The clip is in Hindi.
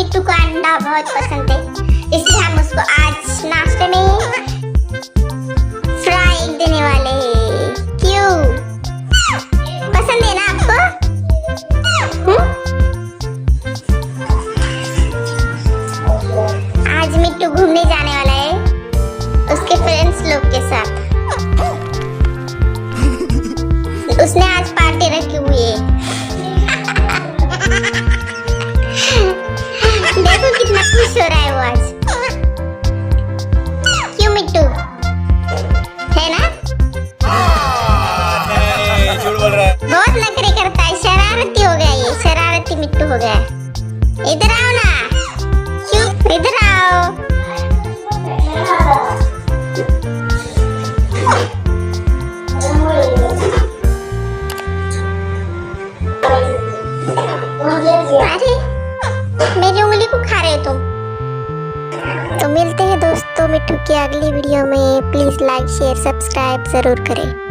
मिट्टू को अंडा बहुत पसंद है, इसलिए हम उसको आज नाश्ते में फ्राई एग देने वाले हैं। क्यों, पसंद है ना आपको? आज मिट्टू घूमने जाने वाला है उसके फ्रेंड्स लोग के साथ। उसने आज पार्टी रखी हुई है। देखो कितना खुश हो रहा है वो आज। क्यों मिट्टू, है ना? झूठ बोल रहा है। बहुत नखरे करता है, शरारती हो गया ये, शरारती मिट्टू हो गया। इधर आओ ना, क्यों इधर आओ। अरे मेरी उंगली को खा रहे हो तुम। तो मिलते हैं दोस्तों मिट्टू की अगली वीडियो में। प्लीज लाइक शेयर सब्सक्राइब जरूर करें।